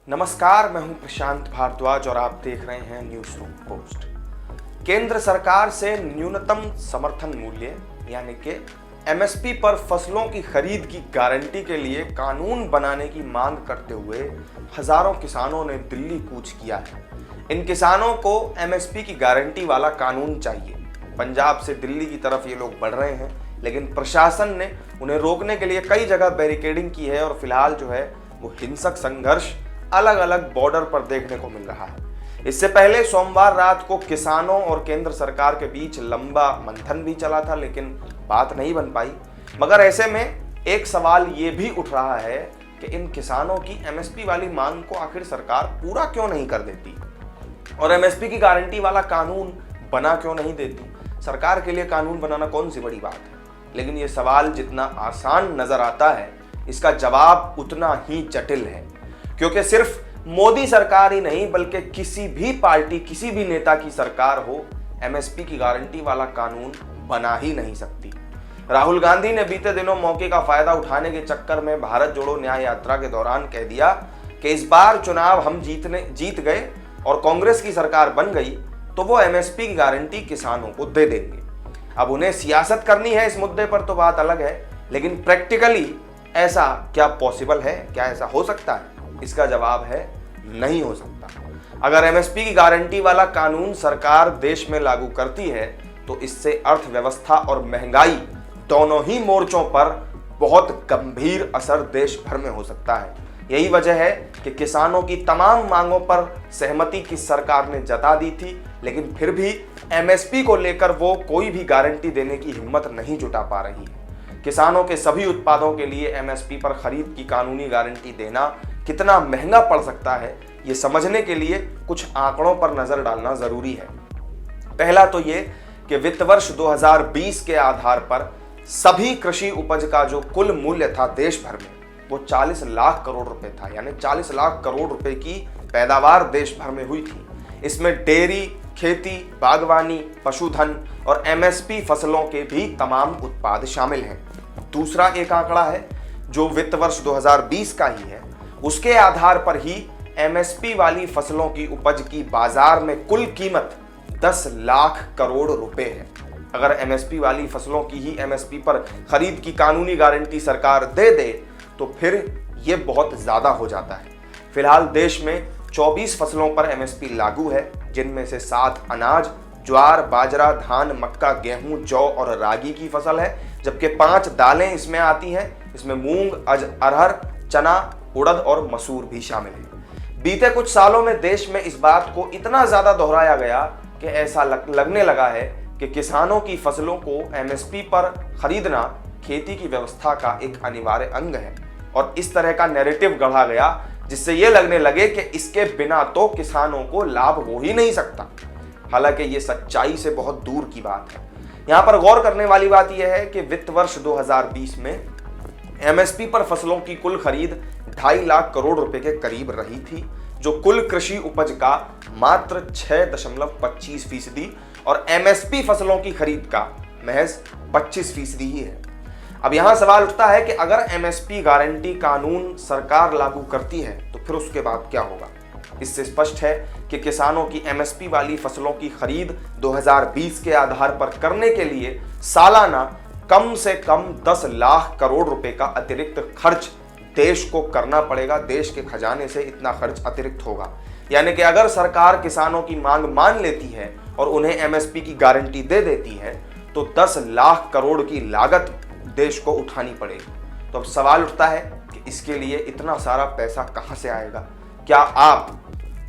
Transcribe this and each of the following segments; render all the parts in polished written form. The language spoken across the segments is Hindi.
नमस्कार, मैं हूं प्रशांत भारद्वाज और आप देख रहे हैं न्यूज रूम पोस्ट। केंद्र सरकार से न्यूनतम समर्थन मूल्य यानी कि एमएसपी पर फसलों की खरीद की गारंटी के लिए कानून बनाने की मांग करते हुए हजारों किसानों ने दिल्ली कूच किया है। इन किसानों को एमएसपी की गारंटी वाला कानून चाहिए। पंजाब से दिल्ली की तरफ ये लोग बढ़ रहे हैं, लेकिन प्रशासन ने उन्हें रोकने के लिए कई जगह बैरिकेडिंग की है और फिलहाल जो है वो हिंसक संघर्ष अलग अलग बॉर्डर पर देखने को मिल रहा है। इससे पहले सोमवार रात को किसानों और केंद्र सरकार के बीच लंबा मंथन भी चला था, लेकिन बात नहीं बन पाई। मगर ऐसे में एक सवाल ये भी उठ रहा है कि इन किसानों की एमएसपी वाली मांग को आखिर सरकार पूरा क्यों नहीं कर देती और एमएसपी की गारंटी वाला कानून बना क्यों नहीं देती। सरकार के लिए कानून बनाना कौन सी बड़ी बात है, लेकिन ये सवाल जितना आसान नजर आता है, इसका जवाब उतना ही जटिल है। क्योंकि सिर्फ मोदी सरकार ही नहीं, बल्कि किसी भी पार्टी, किसी भी नेता की सरकार हो, एमएसपी की गारंटी वाला कानून बना ही नहीं सकती। राहुल गांधी ने बीते दिनों मौके का फायदा उठाने के चक्कर में भारत जोड़ो न्याय यात्रा के दौरान कह दिया कि इस बार चुनाव हम जीत गए और कांग्रेस की सरकार बन गई तो वो एमएसपी की गारंटी किसानों को दे देंगे। अब उन्हें सियासत करनी है इस मुद्दे पर तो बात अलग है, लेकिन प्रैक्टिकली ऐसा क्या पॉसिबल है? क्या ऐसा हो सकता है? इसका जवाब है नहीं हो सकता। अगर एमएसपी की गारंटी वाला कानून सरकार देश में लागू करती है तो इससे अर्थव्यवस्था और महंगाई दोनों ही मोर्चों पर बहुत गंभीर असर देश भर में हो सकता है। यही वजह है कि किसानों की तमाम मांगों पर सहमति की सरकार ने जता दी थी, लेकिन फिर भी एमएसपी को लेकर वो कोई भी गारंटी देने की हिम्मत नहीं जुटा पा रही है। किसानों के सभी उत्पादों के लिए एमएसपी पर खरीद की कानूनी गारंटी देना कितना महंगा पड़ सकता है, ये समझने के लिए कुछ आंकड़ों पर नजर डालना जरूरी है। पहला तो ये कि वित्त वर्ष 2020 के आधार पर सभी कृषि उपज का जो कुल मूल्य था देश भर में, वो 40 लाख करोड़ रुपए था। यानी 40 लाख करोड़ रुपए की पैदावार देश भर में हुई थी। इसमें डेयरी, खेती, बागवानी, पशुधन और एमएसपी फसलों के भी तमाम उत्पाद शामिल हैं। दूसरा एक आंकड़ा है जो वित्त वर्ष 2020 का ही है, उसके आधार पर ही एमएसपी वाली फसलों की उपज की बाजार में कुल कीमत 10 लाख करोड़ रुपए है। अगर एमएसपी वाली फसलों की ही एमएसपी पर खरीद की कानूनी गारंटी सरकार दे दे तो फिर ये बहुत ज्यादा हो जाता है। फिलहाल देश में 24 फसलों पर एमएसपी लागू है, जिनमें से 7 अनाज, ज्वार, बाजरा, धान, मक्का, गेहूं, जौ और रागी की फसल है, जबकि 5 दालें इसमें आती हैं। इसमें मूंग, अरहर, चना, उड़द और मसूर भी शामिल है। बीते कुछ सालों में देश में इस बात को इतना ज्यादा दोहराया गया कि ऐसा लगने लगा है कि किसानों की फसलों को एमएसपी पर खरीदना खेती की व्यवस्था का एक अनिवार्य अंग है और इस तरह का नैरेटिव गढ़ा गया जिससे यह लगने लगे कि इसके बिना तो किसानों को लाभ हो ही नहीं सकता। हालांकि ये सच्चाई से बहुत दूर की बात है। यहां पर गौर करने वाली बात यह है कि वित्त वर्ष 2020 में एमएसपी पर फसलों की कुल खरीद 2.5 लाख करोड़ रुपए के करीब रही थी, जो कुल कृषि उपज का मात्र 6.25% और एमएसपी फसलों की खरीद का महज 25% ही है। अब यहां सवाल उठता है कि अगर एमएसपी गारंटी कानून सरकार लागू करती है तो फिर उसके बाद क्या होगा। इससे स्पष्ट है कि किसानों की एमएसपी वाली फसलों की खरीद 2020 के आधार पर करने के लिए सालाना कम से कम 10 लाख करोड़ रुपए का अतिरिक्त खर्च देश को करना पड़ेगा। देश के खजाने से इतना खर्च अतिरिक्त होगा। यानी कि अगर सरकार किसानों की मांग मान लेती है और उन्हें एमएसपी की गारंटी दे देती है तो 10 लाख करोड़ की लागत देश को उठानी पड़ेगी। तो अब सवाल उठता है कि इसके लिए इतना सारा पैसा कहां से आएगा।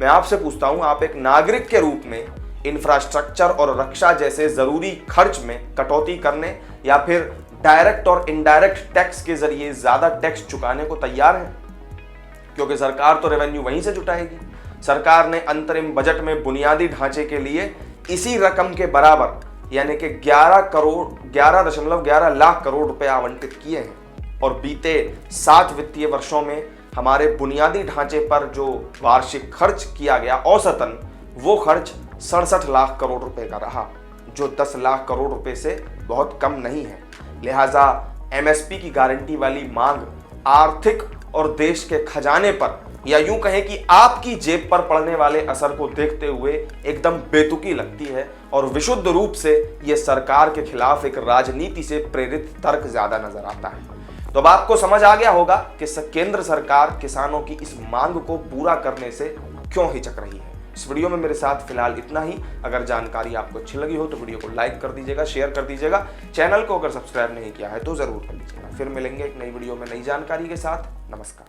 मैं आपसे पूछता हूं, आप एक नागरिक के रूप में इंफ्रास्ट्रक्चर और रक्षा जैसे जरूरी खर्च में कटौती करने या फिर डायरेक्ट और इनडायरेक्ट टैक्स के जरिए ज्यादा टैक्स चुकाने को तैयार हैं? क्योंकि सरकार तो रेवेन्यू वहीं से जुटाएगी। सरकार ने अंतरिम बजट में बुनियादी ढांचे के लिए इसी रकम के बराबर यानी कि 11.11 लाख करोड़ रुपए आवंटित किए हैं और बीते 7 वित्तीय वर्षों में हमारे बुनियादी ढांचे पर जो वार्षिक खर्च किया गया औसतन वो खर्च 67 लाख करोड़ रुपए का रहा, जो 10 लाख करोड़ रुपए से बहुत कम नहीं है। लिहाजा एमएसपी की गारंटी वाली मांग आर्थिक और देश के खजाने पर या यूं कहें कि आपकी जेब पर पड़ने वाले असर को देखते हुए एकदम बेतुकी लगती है और विशुद्ध रूप से यह सरकार के खिलाफ एक राजनीति से प्रेरित तर्क ज्यादा नजर आता है। तो अब आपको समझ आ गया होगा कि केंद्र सरकार किसानों की इस मांग को पूरा करने से क्यों हिचक रही है। इस वीडियो में मेरे साथ फिलहाल इतना ही। अगर जानकारी आपको अच्छी लगी हो तो वीडियो को लाइक कर दीजिएगा, शेयर कर दीजिएगा। चैनल को अगर सब्सक्राइब नहीं किया है तो जरूर कर लीजिएगा। फिर मिलेंगे एक नई वीडियो में नई जानकारी के साथ। नमस्कार।